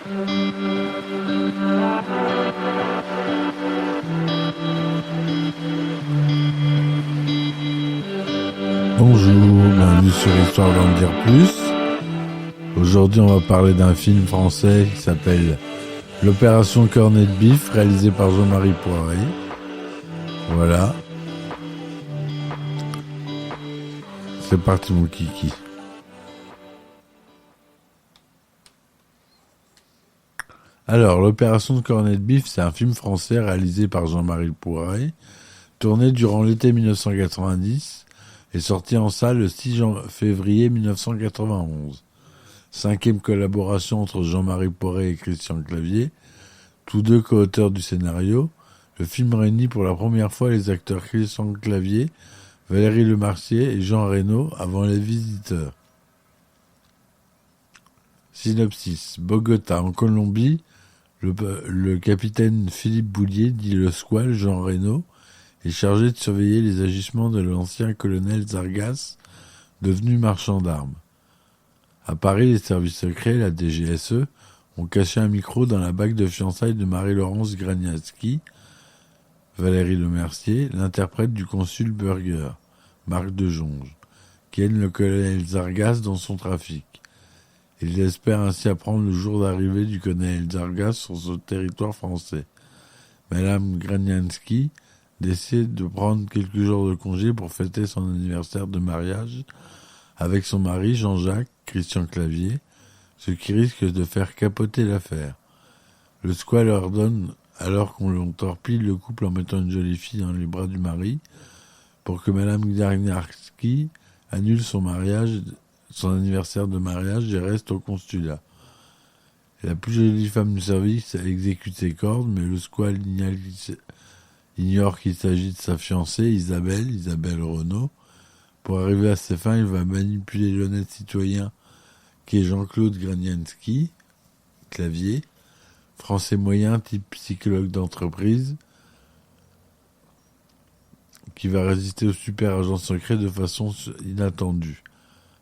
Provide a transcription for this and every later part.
Bonjour, bienvenue sur Histoire d'en dire plus. Aujourd'hui, on va parler d'un film français qui s'appelle L'Opération Cornet de Bif, réalisé par Jean-Marie Poiré. Voilà. C'est parti, mon kiki. Alors, L'Opération de Cornet de Bif, c'est un film français réalisé par Jean-Marie Poiré, tourné durant l'été 1990 et sorti en salle le 6 février 1991. 5e collaboration entre Jean-Marie Poiré et Christian Clavier, tous deux co-auteurs du scénario. Le film réunit pour la première fois les acteurs Christian Clavier, Valérie Lemercier et Jean Reno avant Les Visiteurs. Synopsis. Bogota, en Colombie, le capitaine Philippe Boulier, dit le Squale, Jean Reno, est chargé de surveiller les agissements de l'ancien colonel Zargas, devenu marchand d'armes. À Paris, les services secrets, la DGSE, ont caché un micro dans la bague de fiançailles de Marie-Laurence Graniatsky, Valérie Lemercier, l'interprète du consul Burger, Marc de Jonge, qui aide le colonel Zargas dans son trafic. Ils espèrent ainsi apprendre le jour d'arrivée du colonel Zargas sur ce territoire français. Madame Graniatsky décide de prendre quelques jours de congé pour fêter son anniversaire de mariage avec son mari Jean-Jacques Christian Clavier, ce qui risque de faire capoter l'affaire. Le Squale ordonne alors qu'on torpille le couple en mettant une jolie fille dans les bras du mari pour que Madame Graniatsky annule son anniversaire de mariage et reste au consulat. La plus jolie femme du service exécute ses cordes, mais le Squale ignore qu'il s'agit de sa fiancée, Isabelle Renaud. Pour arriver à ses fins, il va manipuler l'honnête citoyen qui est Jean-Claude Graniatsky, Clavier, français moyen, type psychologue d'entreprise, qui va résister au super agent secret de façon inattendue.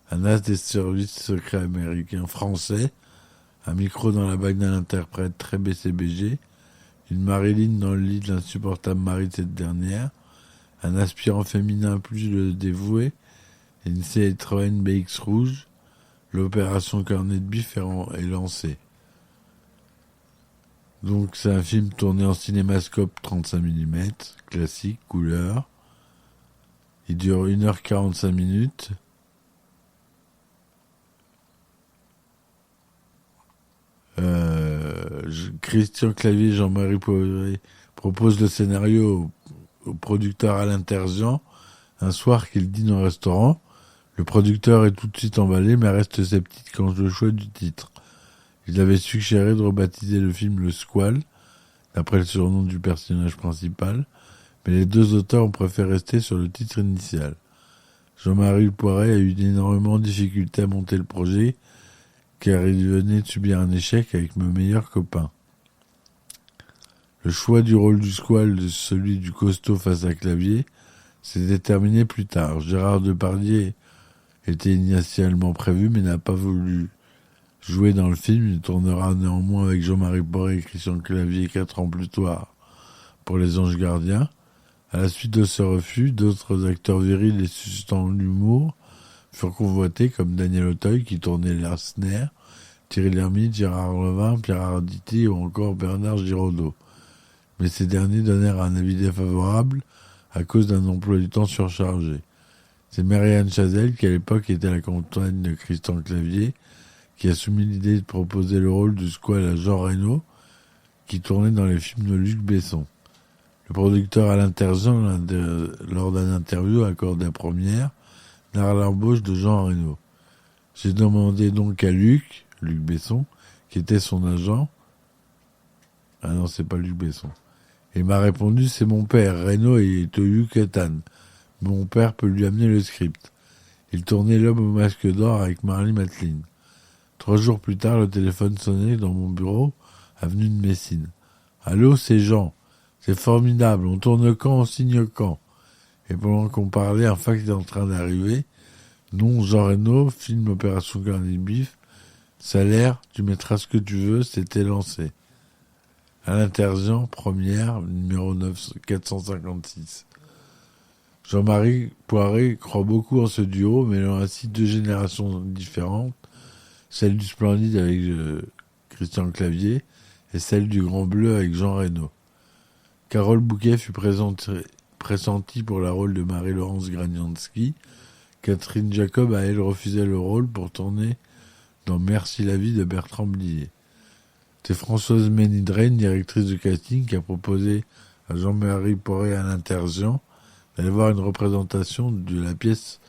Un as des services secrets américains français, un micro dans la bague d'un interprète très BCBG, une Marilyn dans le lit de l'insupportable mari de cette dernière, un aspirant féminin plus dévoué, et une Citroën BX rouge. L'opération Cornet de Bif est lancée. Donc c'est un film tourné en cinémascope 35 mm, classique, couleur. Il dure 1h45 minutes. Christian Clavier et Jean-Marie Poiré proposent le scénario au producteur Alain Terzian un soir qu'il dîne au restaurant. Le producteur est tout de suite emballé mais reste sceptique quant au choix du titre. Il avait suggéré de rebaptiser le film Le Squale, d'après le surnom du personnage principal, mais les deux auteurs ont préféré rester sur le titre initial. Jean-Marie Poiré a eu énormément de difficultés à monter le projet, car il venait de subir un échec avec mes meilleurs copains. Le choix du rôle du Squale de celui du costaud face à Clavier s'est déterminé plus tard. Gérard Depardieu était initialement prévu mais n'a pas voulu jouer dans le film. Il tournera néanmoins avec Jean-Marie Poiré et Christian Clavier 4 ans plus tard pour Les Anges Gardiens. À la suite de ce refus, d'autres acteurs virils et suscitant l'humour furent convoités comme Daniel Auteuil qui tournait Larsner, Thierry Lhermitte, Gérard Levin, Pierre Arditi ou encore Bernard Giraudot. Mais ces derniers donnèrent un avis défavorable à cause d'un emploi du temps surchargé. C'est Marianne Chazelle, qui à l'époque était la compagne de Christian Clavier, qui a soumis l'idée de proposer le rôle du Squale à Jean Reno, qui tournait dans les films de Luc Besson. Le producteur Alain Terzian, lors d'un interview accordé à Première, narre l'embauche de Jean Reno. J'ai demandé donc à Luc Besson, qui était son agent. Ah non, c'est pas Luc Besson. Il m'a répondu, c'est mon père, Reno est au Yucatan. Mon père peut lui amener le script. Il tournait L'homme au masque d'or avec Marly Matlin. 3 jours plus tard, le téléphone sonnait dans mon bureau, avenue de Messine. Allô, c'est Jean. C'est formidable, on tourne quand, on signe quand. Et pendant qu'on parlait, un fax est en train d'arriver. Non, Jean Reno, film Opération Cornet de Bif, Salaire, tu mettras ce que tu veux, c'était lancé. Alain Terzian, première, numéro 9, 456. Jean-Marie Poiré croit beaucoup en ce duo, mêlant ainsi deux générations différentes, celle du Splendide avec Christian Clavier et celle du Grand Bleu avec Jean Reno. Carole Bouquet fut pressentie pour le rôle de Marie-Laurence Granianski. Catherine Jacob a, elle, refusé le rôle pour tourner dans Merci la vie de Bertrand Blier. C'est Françoise Ménidraine, directrice de casting, qui a proposé à Jean-Marie Poiré à l'Intergent d'aller voir une représentation de la pièce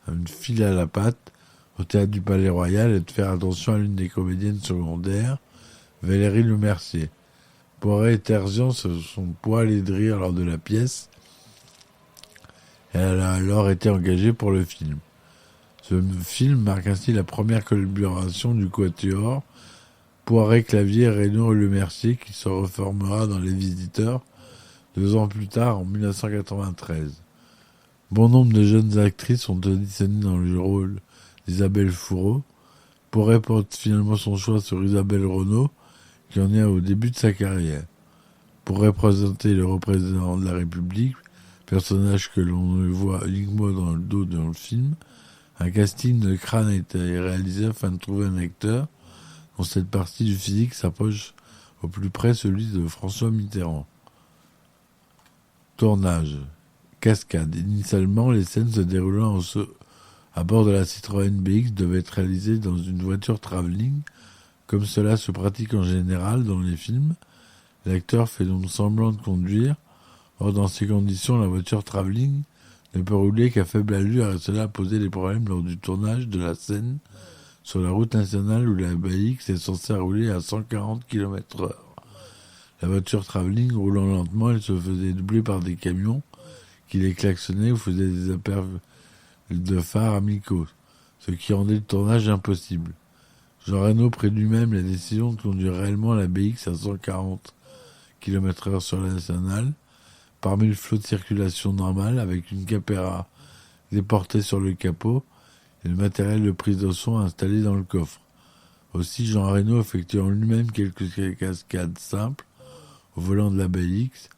Une file à la patte au théâtre du Palais Royal et de faire attention à l'une des comédiennes secondaires, Valérie Lemercier. Poiré et Terzian se sont poilés de rire lors de la pièce et elle a alors été engagée pour le film. Ce film marque ainsi la première collaboration du quatuor Poiré, Clavier, Reno et Lemercier qui se reformera dans Les Visiteurs 2 ans plus tard, en 1993. Bon nombre de jeunes actrices ont auditionné dans le rôle d'Isabelle Fourreau. Poiré porte finalement son choix sur Isabelle Renaud, qui en est au début de sa carrière. Pour représenter le représentant de la République, personnage que l'on ne voit uniquement dans le dos dans le film, un casting de crâne a été réalisé afin de trouver un acteur dont cette partie du physique s'approche au plus près celui de François Mitterrand. Tournage. Cascade. Initialement, les scènes se déroulant à bord de la Citroën BX devaient être réalisées dans une voiture travelling, comme cela se pratique en général dans les films. L'acteur fait donc semblant de conduire. Or, dans ces conditions, la voiture travelling ne peut rouler qu'à faible allure et cela a posé des problèmes lors du tournage de la scène sur la route nationale où la BX est censée rouler à 140 km/h. La voiture travelling roulant lentement, elle se faisait doubler par des camions qui les klaxonnaient ou faisaient des appels de phare amicaux, ce qui rendait le tournage impossible. Jean Reno prit lui-même la décision de conduire réellement la BX à 140 km/h sur la nationale, parmi le flot de circulation normal, avec une caméra déportée sur le capot et le matériel de prise de son installé dans le coffre. Aussi, Jean Reno effectuant lui-même quelques cascades simples au volant de la BX,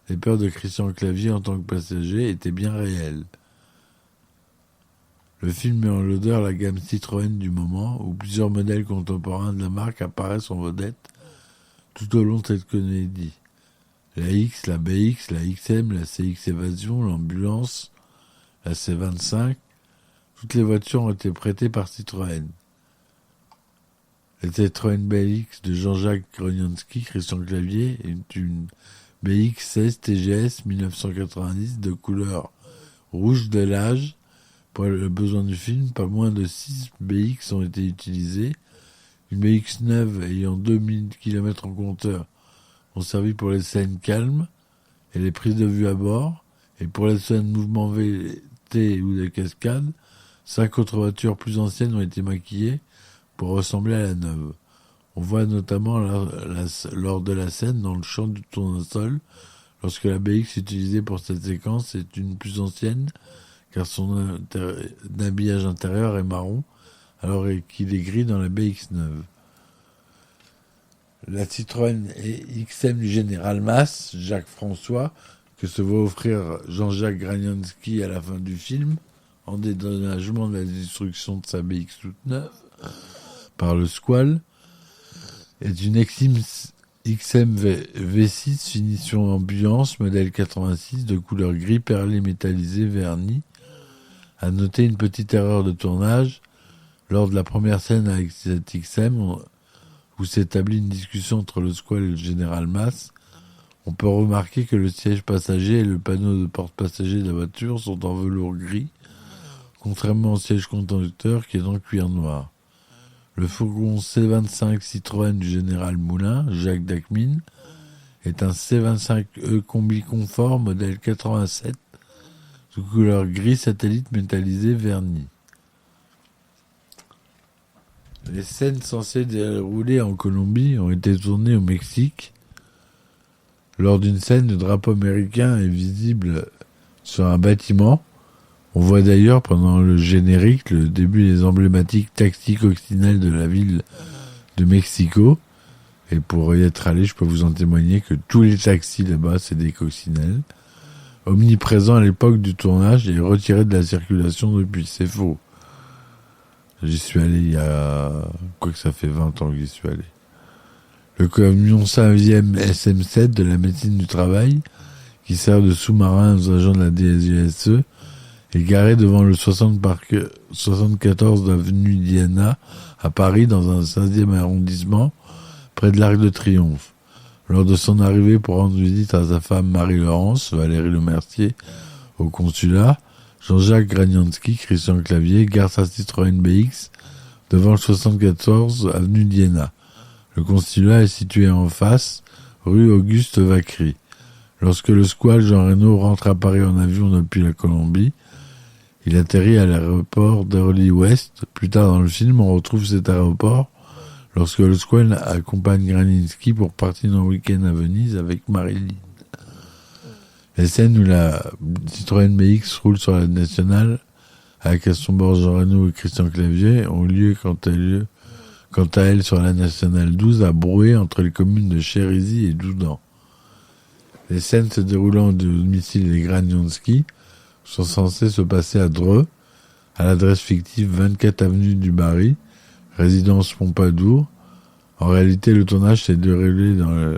les peurs de Christian Clavier en tant que passager étaient bien réelles. Le film met en l'odeur la gamme Citroën du moment, où plusieurs modèles contemporains de la marque apparaissent en vedette tout au long de cette comédie. La X, la BX, la XM, la CX Évasion, l'ambulance, la C25, toutes les voitures ont été prêtées par Citroën. La Citroën BX de Jean-Jacques Gronianski, Christian Clavier, est une BX 16 TGS 1990 de couleur rouge de l'âge. Pour le besoin du film, pas moins de 6 BX ont été utilisés. Une BX neuve ayant 2000 km en compteur ont servi pour les scènes calmes et les prises de vue à bord. Et pour les scènes mouvement VT ou de cascade, 5 autres voitures plus anciennes ont été maquillées pour ressembler à la neuve. On voit notamment lors de la scène dans le champ du tournesol, lorsque la BX utilisée pour cette séquence est une plus ancienne, car son habillage intérieur est marron, alors qu'il est gris dans la BX neuve. La Citroën XM du général Masse, Jacques François, que se va offrir Jean-Jacques Granianski à la fin du film, en dédommagement de la destruction de sa BX toute neuve, par le squale, est une XM V6 finition ambulance, modèle 86, de couleur gris perlé métallisé verni. À noter une petite erreur de tournage. Lors de la première scène avec cette XM, où s'établit une discussion entre le squale et le général Masse, on peut remarquer que le siège passager et le panneau de porte-passager de la voiture sont en velours gris, contrairement au siège conducteur qui est en cuir noir. Le fourgon C25 Citroën du général Moulin, Jacques Dacmine, est un C25E combi confort modèle 87, de couleur gris satellite métallisé verni. Les scènes censées dérouler en Colombie ont été tournées au Mexique. Lors d'une scène, le drapeau américain est visible sur un bâtiment On voit d'ailleurs pendant le générique le début des emblématiques taxis coccinelles de la ville de Mexico. Et pour y être allé, je peux vous en témoigner que tous les taxis là-bas, c'est des coccinelles. Omniprésent à l'époque du tournage et retiré de la circulation depuis. C'est faux. J'y suis allé il y a... Quoi que ça fait 20 ans que j'y suis allé. Le camion 5e SM7 de la médecine du travail, qui sert de sous-marin aux agents de la DGSE, est garé devant le 74 avenue Diana, à Paris, dans un 16e arrondissement, près de l'Arc de Triomphe. Lors de son arrivée pour rendre visite à sa femme Marie-Laurence, Valérie Lemercier, au consulat, Jean-Jacques Granianski, Christian Clavier, gare sa Citroën BX devant le 74 avenue d'Iéna. Le consulat est situé en face, rue Auguste Vacry. Lorsque le squale Jean Reno rentre à Paris en avion depuis la Colombie, il atterrit à l'aéroport d'Orly-Ouest. Plus tard dans le film, on retrouve cet aéroport lorsque le squale accompagne Granianski pour partir en week-end à Venise avec Marilyn. Les scènes où la Citroën BX roule sur la nationale avec à son bord Jean Reno et Christian Clavier ont lieu quant à elle sur la nationale 12 à Brouet entre les communes de Chérisy et Doudan. Les scènes se déroulant au domicile des Granianski sont censées se passer à Dreux, à l'adresse fictive 24 avenue du Barry, résidence Pompadour. En réalité, le tournage s'est déroulé dans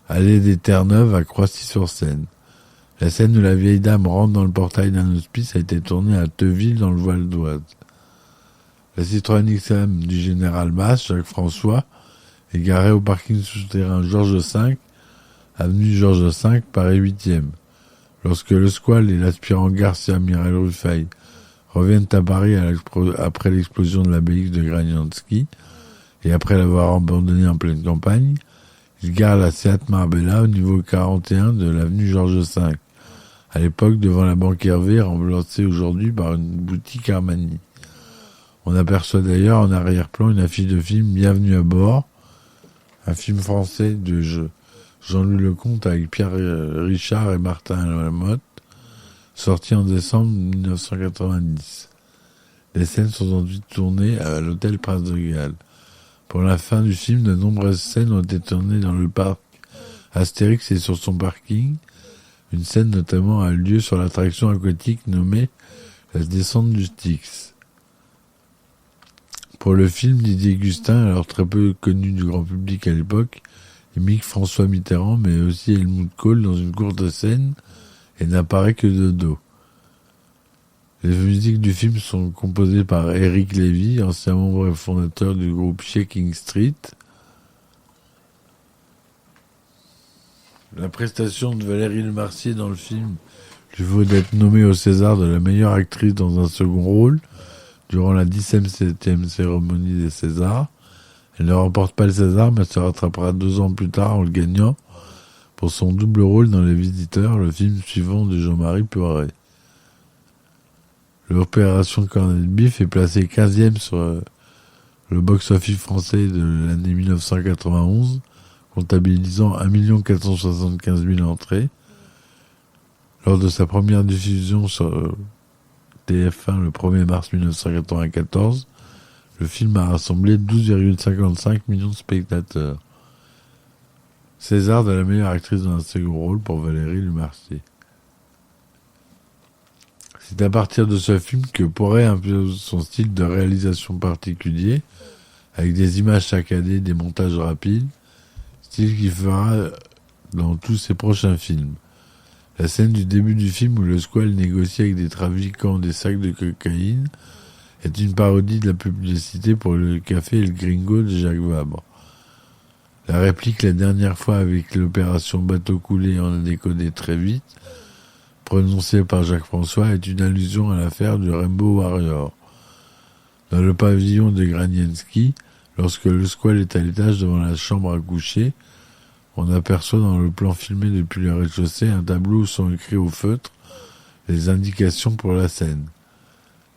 l'allée des Terre-Neuve à Croissy-sur-Seine. La scène où la vieille dame rentre dans le portail d'un hospice a été tournée à Teuville dans le Val d'Oise. La Citroën XM du général Masse, Jacques François, est garée au parking souterrain Georges V, avenue Georges V, Paris 8e. Lorsque le squale et l'aspirant Garcia Mirel Ruffey reviennent à Paris après l'explosion de la BX de Granianski, et après l'avoir abandonné en pleine campagne, ils garent la Seat Marbella au niveau 41 de l'avenue Georges V, à l'époque devant la banque Hervé, remplacée aujourd'hui par une boutique Armani. On aperçoit d'ailleurs en arrière-plan une affiche de film Bienvenue à bord, un film français de Jean-Louis Lecomte avec Pierre Richard et Martin Lamotte, sorti en décembre 1990. Les scènes sont ensuite tournées à l'hôtel Prince de Galles. Pour la fin du film, de nombreuses scènes ont été tournées dans le parc Astérix et sur son parking. Une scène notamment a lieu sur l'attraction aquatique nommée la descente du Styx. Pour le film, Didier Gustin, alors très peu connu du grand public à l'époque, imite François Mitterrand, mais aussi Helmut Kohl dans une courte scène et n'apparaît que de dos. Les musiques du film sont composées par Eric Lévy, ancien membre et fondateur du groupe Shaking Street. La prestation de Valérie Lemercier dans le film lui vaut d'être nommée au César de la meilleure actrice dans un second rôle durant la 17e cérémonie des Césars. Elle ne remporte pas le César, mais se rattrapera 2 ans plus tard en le gagnant pour son double rôle dans Les Visiteurs, le film suivant de Jean-Marie Poiret. L'opération Cornet de Bif est placée 15e sur le box-office français de l'année 1991, comptabilisant 1 475 000 entrées. Lors de sa première diffusion sur TF1 le 1er mars 1994, le film a rassemblé 12,55 millions de spectateurs. César de la meilleure actrice dans un second rôle pour Valérie Lemercier. C'est à partir de ce film que Poiret impose son style de réalisation particulier, avec des images saccadées, des montages rapides, style qu'il fera dans tous ses prochains films. La scène du début du film où le squale négocie avec des trafiquants des sacs de cocaïne est une parodie de la publicité pour le café El Gringo de Jacques Vabre. La réplique la dernière fois avec l'opération bateau coulé en a décodé très vite, prononcée par Jacques François, est une allusion à l'affaire du Rainbow Warrior. Dans le pavillon de Granianski, lorsque le squale est à l'étage devant la chambre à coucher, on aperçoit dans le plan filmé depuis le rez-de-chaussée un tableau où sont écrits au feutre les indications pour la scène.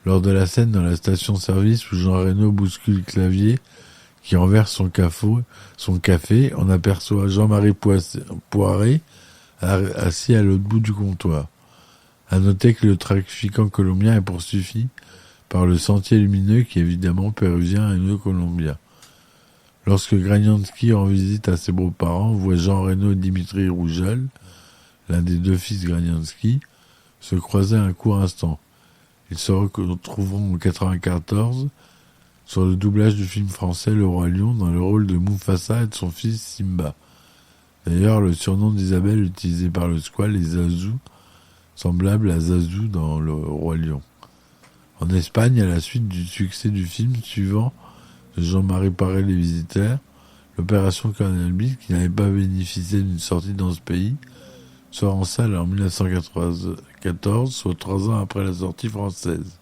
Lors de la scène dans la station-service où Jean Reno bouscule Clavier, qui renverse son café, on aperçoit Jean-Marie Poiret assis à l'autre bout du comptoir. À noter que le trafiquant colombien est poursuivi par le Sentier lumineux qui est évidemment péruvien et non colombien. Lorsque Granianski rend visite à ses beaux-parents, voit Jean Reno et Dimitri Rougeol, l'un des deux fils Granianski, se croiser un court instant. Ils se retrouveront en 1994 sur le doublage du film français Le Roi Lion dans le rôle de Mufasa et de son fils Simba. D'ailleurs, le surnom d'Isabelle utilisé par le squale est Zazu, semblable à Zazu dans Le Roi Lion. En Espagne, à la suite du succès du film suivant de Jean-Marie Paré Les Visiteurs, l'opération Cornell Beat, qui n'avait pas bénéficié d'une sortie dans ce pays, sort en salle en 1994, soit 3 ans après la sortie française.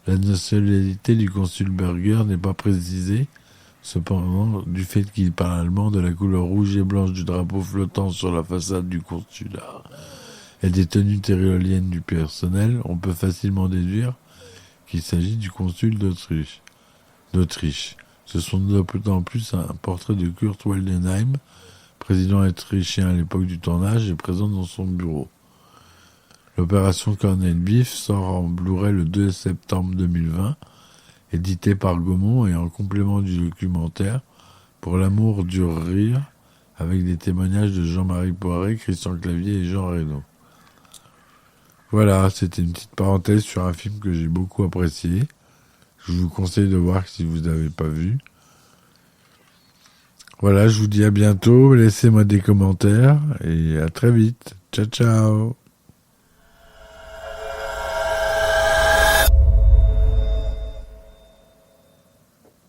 La nationalité du consul Berger n'est pas précisée, cependant, du fait qu'il parle allemand, de la couleur rouge et blanche du drapeau flottant sur la façade du consulat et des tenues tyroliennes du personnel, on peut facilement déduire qu'il s'agit du consul d'Autriche. Ce sont d'autant plus un portrait de Kurt Waldenheim, président autrichien à l'époque du tournage, et présent dans son bureau. L'opération Corned Beef sort en Blu-ray le 2 septembre 2020, édité par Gaumont et en complément du documentaire Pour l'amour du rire, avec des témoignages de Jean-Marie Poiré, Christian Clavier et Jean Reno. Voilà, c'était une petite parenthèse sur un film que j'ai beaucoup apprécié. Je vous conseille de voir si vous n'avez pas vu. Voilà, je vous dis à bientôt. Laissez-moi des commentaires et à très vite. Ciao, ciao.